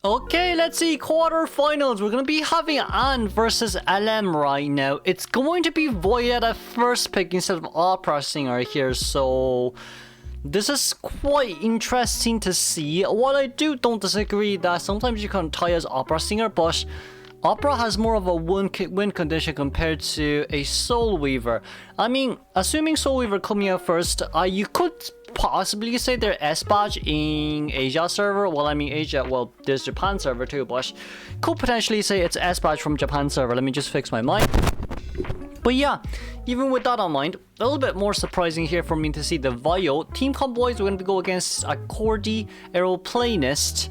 Okay, let's see, quarterfinals. We're going to be having Anne versus LM right now. It's going to be Voyetta first pick instead of opera singer here, so this is quite interesting to see. What I don't disagree that sometimes you can tie as opera singer, but opera has more of a win condition compared to a soul weaver. I mean, assuming soul weaver coming out first, you could possibly say they're S badge in Asia server. Well, I mean Asia, well, there's Japan server too, but could potentially say it's S badge from Japan server. Let me just fix my mic. But yeah, even with that on mind, a little bit more surprising here for me to see the Vio. Team Comp boys, we're going to go against a Cordy, Aeroplanist,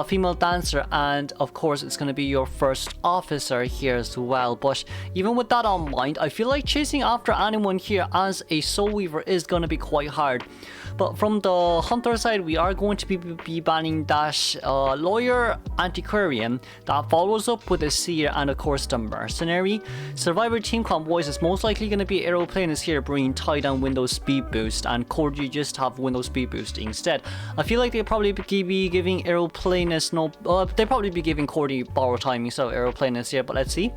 female dancer, and of course it's going to be your first officer here as well. But even with that on mind, I feel like chasing after anyone here as a Soul Weaver is going to be quite hard. But from the Hunter side, we are going to be banning Dash, Lawyer, Antiquarian. That follows up with the Seer and of course the Mercenary. Survivor Team Comp boys is most likely going to be Aeroplanist here, bringing tie down Windows Speed Boost, and Cordy just have Windows Speed Boost instead. I feel like they'll probably be giving Aeroplanist they'll probably be giving Cordy borrow time instead of Aeroplanist here, but let's see.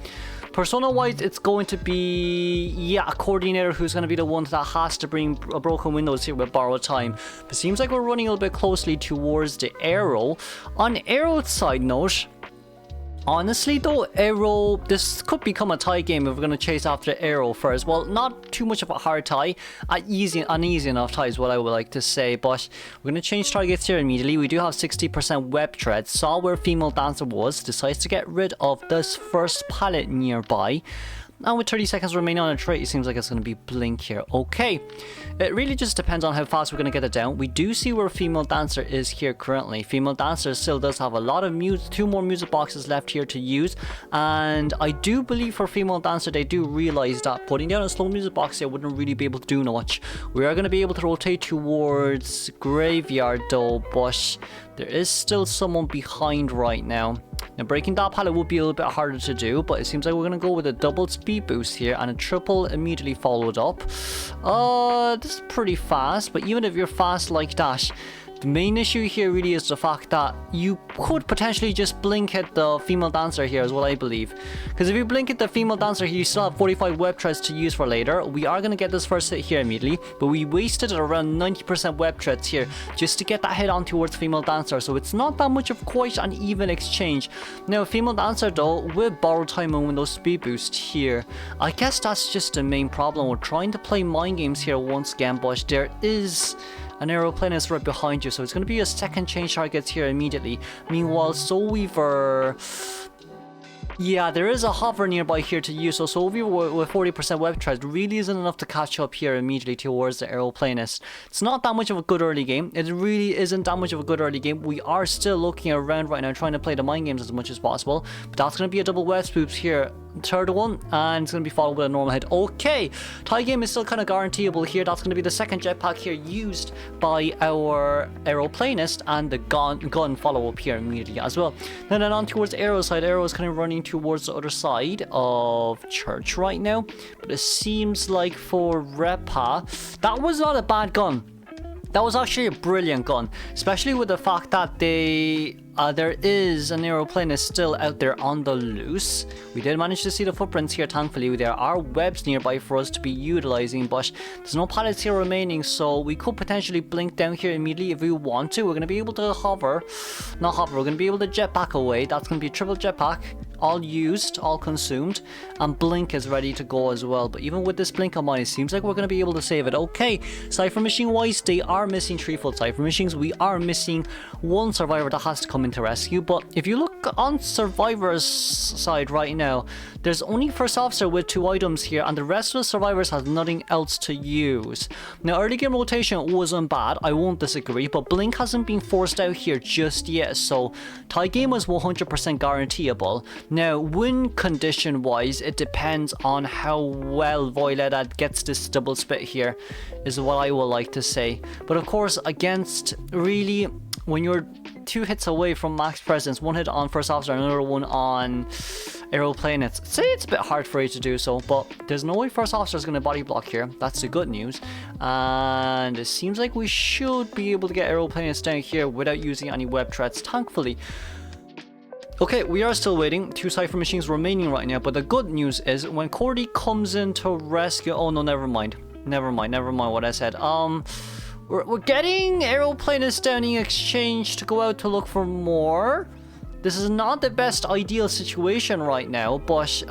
Persona wise, it's going to be, yeah, a coordinator who's going to be the one that has to bring a broken windows here with borrowed time. But seems like we're running a little bit closely towards the Aero. On Aero's side note, honestly though, Aero, this could become a tie game if we're going to chase after Aero first. Well, not too much of a hard tie, an easy enough tie is what I would like to say, but we're going to change targets here immediately. We do have 60% web thread, saw where female dancer was, decides to get rid of this first pallet nearby. And with 30 seconds remaining on a trait, it seems like it's going to be Blink here. Okay, it really just depends on how fast we're going to get it down. We do see where Female Dancer is here currently. Female Dancer still does have a lot of two more music boxes left here to use. And I do believe for Female Dancer, they do realize that putting down a slow music box here wouldn't really be able to do much. We are going to be able to rotate towards Graveyard though, but there is still someone behind right now. Now breaking that pallet would be a little bit harder to do, but it seems like we're going to go with a double speed boost here and a triple immediately followed up. This is pretty fast, but even if you're fast like that, the main issue here really is the fact that you could potentially just blink hit the female dancer here is what I believe. Because if you blink hit the female dancer here, you still have 45 web threads to use for later. We are going to get this first hit here immediately, but we wasted around 90% web threads here just to get that hit on towards female dancer. So it's not that much of quite an even exchange. Now female dancer though, with borrowed time and Windows speed boost here, I guess that's just the main problem. We're trying to play mind games here once again, but there is an Aeroplanist right behind you, so it's going to be a second change targets here immediately. Meanwhile, Soul Weaver, yeah, there is a hover nearby here to use, so Soul Weaver with 40% web thread really isn't enough to catch up here immediately towards the Aeroplanist. It's not that much of a good early game. It really isn't that much of a good early game. We are still looking around right now trying to play the mind games as much as possible, but that's going to be a double web spoops here. Third one, and it's going to be followed with a normal hit. Okay, tie game is still kind of guaranteeable here. That's going to be the second jetpack here used by our Aeroplanist, and the gun follow up here immediately as well. Then on towards Aero's side. Aero is kind of running towards the other side of Church right now, but it seems like for Repa, that was not a bad gun. That was actually a brilliant gun, especially with the fact that there is an Aeroplanist still out there on the loose. We did manage to see the footprints here, thankfully. There are webs nearby for us to be utilizing, but there's no pallets here remaining, so we could potentially blink down here immediately if we want to. We're going to be able to we're going to be able to jetpack away. That's going to be a triple jetpack, all used, all consumed, and blink is ready to go as well. But even with this blink on mine, it seems like we're going to be able to save it. Okay, Cypher Machine wise, they are missing 3 full Cypher Machines. We are missing 1 survivor that has to come into rescue, but if you look on survivors side right now, there's only first officer with 2 items here, and the rest of the survivors has nothing else to use. Now early game rotation wasn't bad, I won't disagree, but blink hasn't been forced out here just yet, so tie game was 100% guaranteeable. Now win condition wise, it depends on how well Voyetta gets this double split here, is what I would like to say. But of course, against really, when you're 2 hits away from max presence, 1 hit on first officer, another one on Aeroplanist, say it's a bit hard for you to do so, but there's no way first officer is going to body block here. That's the good news, and it seems like we should be able to get Aeroplanist down here without using any web threats, thankfully. Okay, we are still waiting. 2 cipher machines remaining right now, but the good news is when Cordy comes in to rescue... Oh no, never mind what I said. We're getting Aeroplanist down in exchange to go out to look for more. This is not the best ideal situation right now, but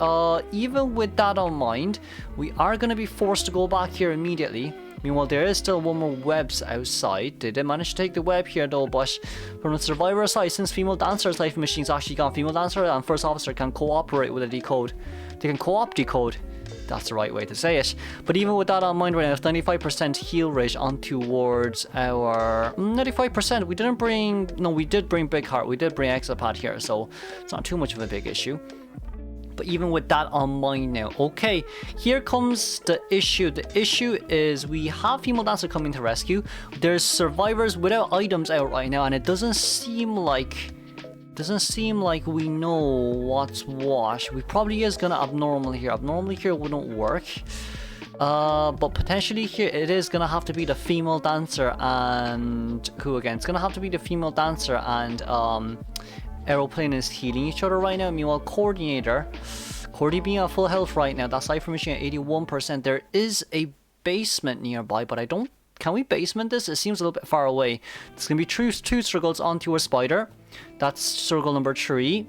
even with that on mind, we are going to be forced to go back here immediately. Meanwhile, there is still one more webs outside. They did manage to take the web here though, but from the survivor side, since female dancer's life machine's actually gone, female dancer and first officer can cooperate with a decode. They can co-op decode. That's the right way to say it. But even with that on mind right now, it's 95% heal rate on towards our 95%. We didn't bring... No, we did bring Big Heart. We did bring Exopad here, so it's not too much of a big issue. But even with that on mind now, okay, here comes the issue. The issue is we have female dancer coming to rescue. There's survivors without items out right now, and it doesn't seem like we know what's what. We probably is gonna abnormal here. Abnormal here wouldn't work. But potentially here it is gonna have to be the female dancer and who again? It's gonna have to be the female dancer and Aeroplanist healing each other right now. Meanwhile, Cordy being at full health right now. That cipher machine at 81%. There is a basement nearby, but I don't... Can we basement this? It seems a little bit far away. It's gonna be two circles onto a spider. That's circle number 3.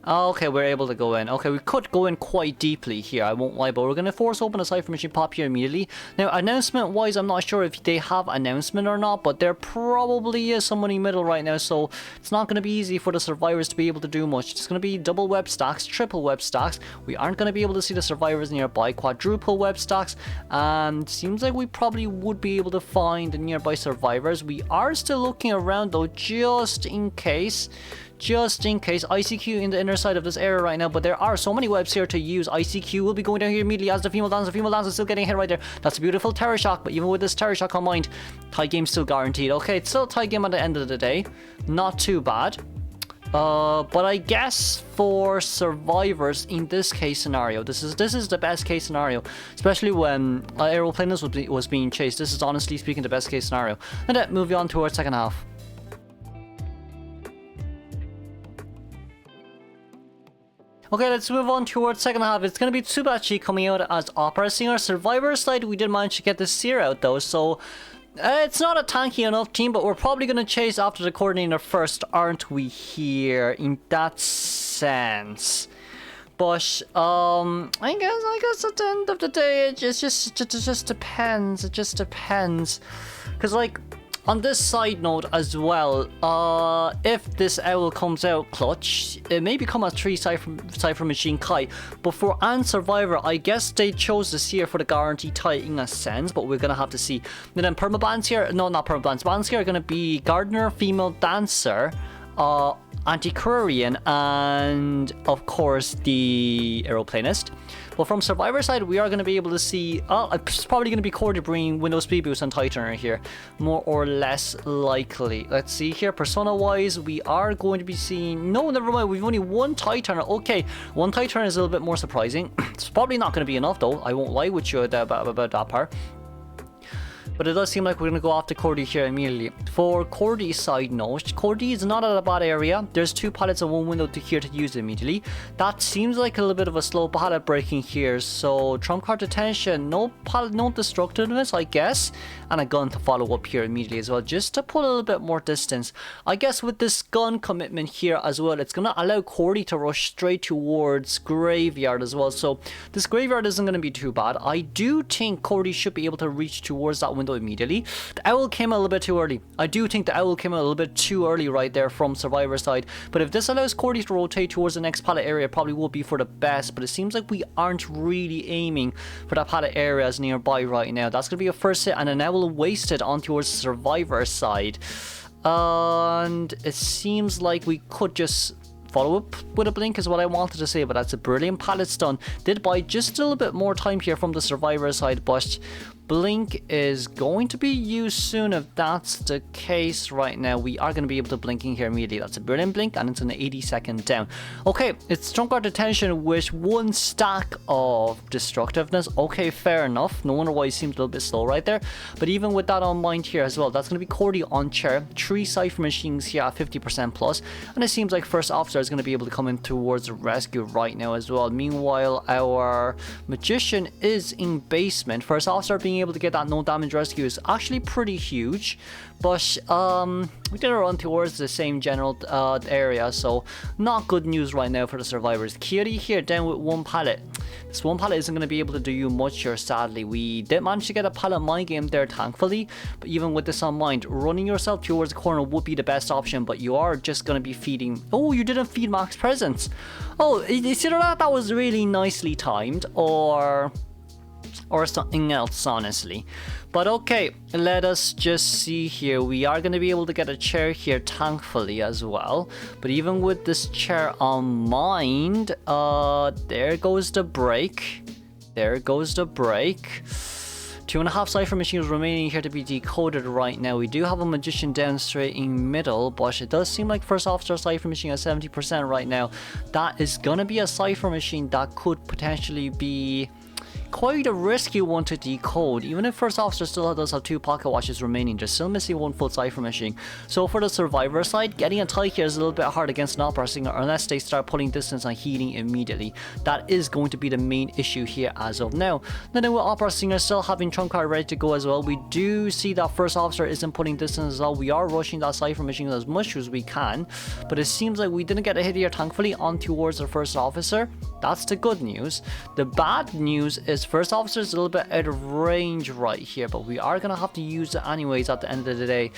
Okay, we're able to go in. Okay, we could go in quite deeply here, I won't lie, but we're going to force open a cipher machine pop here immediately. Now, announcement-wise, I'm not sure if they have announcement or not, but there probably is someone in the middle right now, so it's not going to be easy for the survivors to be able to do much. It's going to be double web stacks, triple web stacks. We aren't going to be able to see the survivors nearby. Quadruple web stacks, and seems like we probably would be able to find the nearby survivors. We are still looking around, though, just in case. ICQ in the inner side of this area right now, but there are so many webs here to use. ICQ will be going down here immediately as the female dancer is still getting hit right there. That's a beautiful terror shock, but even with this terror shock on mind, tie game still guaranteed. Okay, it's still a tie game at the end of the day, not too bad. But I guess for survivors in this case scenario, this is the best case scenario, especially when Aeroplanist was being chased. This is honestly speaking the best case scenario. And then moving on to our second half. Okay, let's move on towards second half. It's going to be Tsubachi coming out as opera singer. Survivor side, we did manage to get the Seer out though, so it's not a tanky enough team, but we're probably going to chase after the coordinator first, aren't we here, in that sense. But, I guess at the end of the day, it just depends. It just depends. Because, like, on this side note as well, if this owl comes out clutch, it may become a 3 cipher machine Kai. But for Ant Survivor, I guess they chose the Seer for the guarantee tie in a sense, but we're gonna have to see. And then permabans here, no, not permabans, bans here are gonna be Gardener, Female Dancer, Antiquarian, and of course the Aeroplanist. But from Survivor side, we are going to be able to see, it's probably going to be Cordy bringing Windows Speed Boost and Titaner here, more or less likely. Let's see here, Persona wise, we are going to be seeing, no, never mind, we've only one Titaner. Okay, one Titaner is a little bit more surprising. It's probably not going to be enough though, I won't lie with you about that part. But it does seem like we're going to go off to Cordy here immediately. For Cordy's side note, Cordy is not at a bad area. There's 2 pallets and 1 window to here to use immediately. That seems like a little bit of a slow pallet breaking here. So trump card detention, no pallet, no destructiveness, I guess. And a gun to follow up here immediately as well, just to put a little bit more distance. I guess with this gun commitment here as well, it's going to allow Cordy to rush straight towards Graveyard as well. So this Graveyard isn't going to be too bad. I do think Cordy should be able to reach towards that window immediately. The owl came a little bit too early. I do think the owl came a little bit too early right there from Survivor side. But if this allows Cordy to rotate towards the next pallet area, it probably will be for the best. But it seems like we aren't really aiming for that pallet area as nearby right now. That's going to be a first hit and an owl wasted on towards Survivor side. And it seems like we could just follow up with a blink is what I wanted to say, but that's a brilliant pallet stun. Did buy just a little bit more time here from the Survivor side, but blink is going to be used soon. If that's the case right now, we are going to be able to blink in here immediately. That's a brilliant blink, and it's an 80-second down. Okay, it's trunk guard detention with 1 stack of destructiveness. Okay, fair enough. No wonder why he seems a little bit slow right there. But even with that on mind here as well, that's going to be Cordy on chair, 3 cipher machines here at 50% plus, and it seems like first officer is going to be able to come in towards the rescue right now as well. Meanwhile, our magician is in basement. First officer being able to get that no damage rescue is actually pretty huge, but we did run towards the same general area, so not good news right now for the survivors. Kiri here down with 1 pallet. This 1 pallet isn't going to be able to do you much here, sadly. We did manage to get a pallet mine game there, thankfully, but even with this on mind, running yourself towards the corner would be the best option, but you are just going to be feeding. Oh, you didn't feed Max presents. Oh, it's either that was really nicely timed, or something else, honestly. But okay, let us just see here. We are going to be able to get a chair here, thankfully, as well. But even with this chair on mind, there goes the break. There goes the break. 2.5 cipher machines remaining here to be decoded right now. We do have a magician down straight in middle, but it does seem like first officer cipher machine at 70% right now. That is going to be a cipher machine that could potentially be quite a risky one to decode. Even if first officer still does have 2 pocket watches remaining, they're still missing 1 full cipher machine. So for the survivor side, getting a tie here is a little bit hard against an opera singer unless they start pulling distance and healing immediately. That is going to be the main issue here as of now. Then with opera singer still having trunk card ready to go as well, we do see that first officer isn't putting distance as well. We are rushing that cipher machine as much as we can, but it seems like we didn't get a hit here, thankfully, on towards the first officer. That's the good news. The bad news is first officer is a little bit out of range right here, but we are gonna have to use it anyways at the end of the day.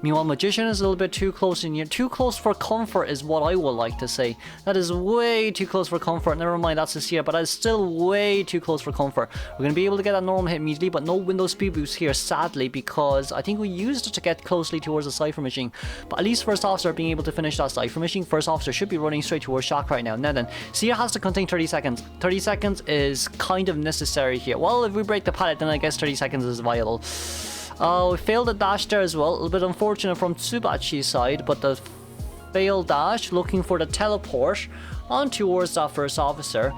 Meanwhile, magician is a little bit too close in here. Too close for comfort is what I would like to say. That is way too close for comfort. Never mind, that's this here, but that is still way too close for comfort. We're gonna be able to get a normal hit immediately, but no Windows speed boost here, sadly, because I think we used it to get closely towards the cipher machine. But at least first officer being able to finish that cipher machine. First officer should be running straight towards shock right now. Now then, Seer has to contain 30 seconds. 30 seconds is kind of necessary here. Well, if we break the pallet, then I guess 30 seconds is viable. We failed the dash there as well. A little bit unfortunate from Tsubachi's side, but the failed dash, looking for the teleport on towards that first officer.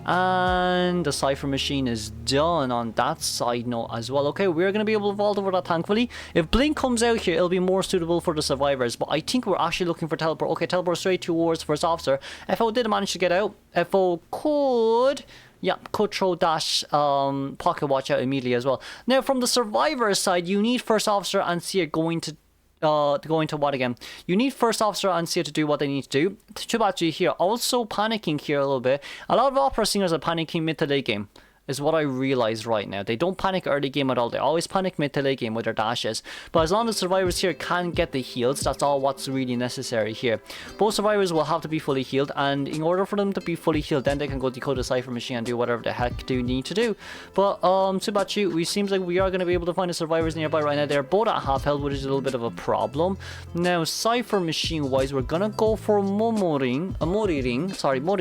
And the cipher machine is done on that side note as well. Okay, we're going to be able to vault over that, thankfully. If Blink comes out here, it'll be more suitable for the survivors, but I think we're actually looking for teleport. Okay, teleport straight towards first officer. FO did manage to get out. FO could... yeah, could throw dash pocket watch out immediately as well. Now, from the survivor side, you need first officer and Seer going to what again? You need first officer and Seer to do what they need to do. Tsubachi here also panicking here a little bit. A lot of opera singers are panicking mid to late game, is what I realize right now. They don't panic early game at all. They always panic mid to late game with their dashes. But as long as survivors here can get the heals, that's all what's really necessary here. Both survivors will have to be fully healed, and in order for them to be fully healed, then they can go decode the cipher machine and do whatever the heck they need to do. But Tsubachi, we seems like we are going to be able to find the survivors nearby right now. They're both at half health, which is a little bit of a problem. Now, cipher machine wise, we're gonna go for Mori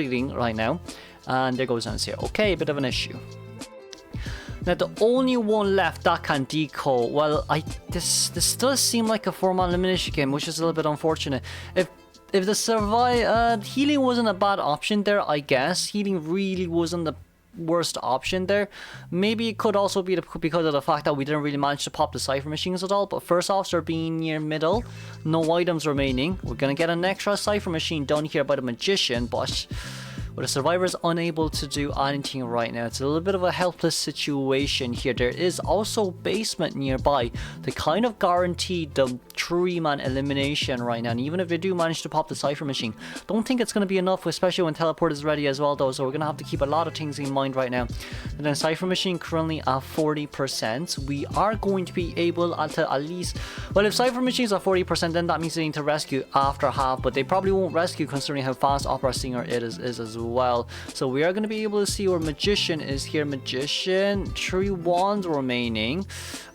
Ring right now. And there goes Seer. Okay, a bit of an issue. Now the only one left that can decode. Well, this does seem like a 4-man elimination game, which is a little bit unfortunate. If the healing wasn't a bad option there, I guess healing really wasn't the worst option there. Maybe it could also be because of the fact that we didn't really manage to pop the cipher machines at all. But first officer being near middle, no items remaining. We're gonna get an extra cipher machine done here by the magician, but the survivors unable to do anything right now. It's a little bit of a helpless situation here. There is also basement nearby to kind of guarantee the 3-man elimination right now. And even if they do manage to pop the cipher machine, don't think it's going to be enough, especially when teleport is ready as well though. So we're going to have to keep a lot of things in mind right now. And then cipher machine currently at 40%. We are going to be able to at least... well, if cipher machine's at 40%, then that means they need to rescue after half. But they probably won't rescue considering how fast opera singer it is as well. So we are going to be able to see where magician is here. Magician, 3 wands remaining.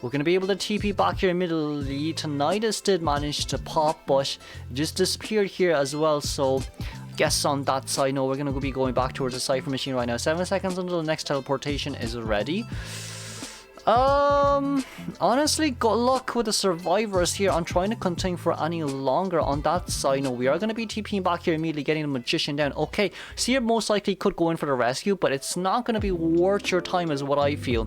We're going to be able to TP back here immediately. Tinnitus did manage to pop, but it just disappeared here as well. So I guess on that side, no, we're going to be going back towards the cipher machine right now. 7 seconds until the next teleportation is ready. Honestly, good luck with the survivors here. I'm trying to contain for any longer on that side. No, we are going to be TPing back here immediately, getting the magician down. Okay, Seer most likely could go in for the rescue, but it's not going to be worth your time is what I feel.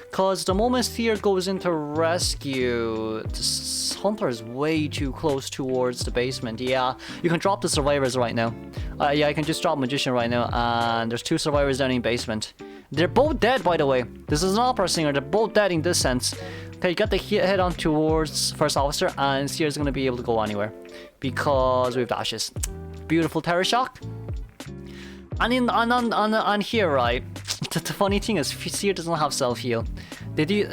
Because the moment Seer goes into rescue, this Hunter is way too close towards the basement. Yeah, you can drop the survivors right now. Yeah, I can just drop magician right now, and there's 2 survivors down in basement. They're both dead, by the way. This is an opera singer. They're both dead in this sense. Okay, you got to head on towards first officer, and Seer's going to be able to go anywhere because we have dashes. Beautiful terror shock. And on here, right? The funny thing is, Seer doesn't have self heal.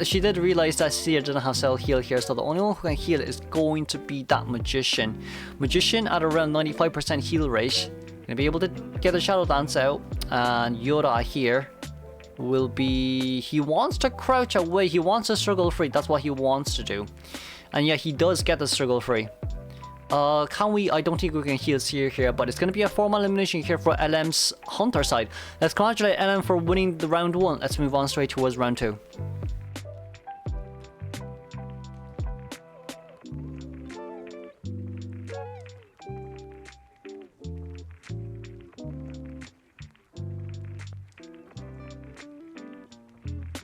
She did realize that Seer didn't have self heal here, so the only one who can heal is going to be that magician. Magician at around 95% heal rate. Gonna be able to get a shadow dance out, and Yoda here will be... He wants to crouch away. He wants to struggle free. That's what he wants to do. And yeah, he does get the struggle free. Can we... I don't think we can heal Seer here, but it's going to be a formal elimination here for LM's Hunter side. Let's congratulate LM for winning the round 1. Let's move on straight towards round 2.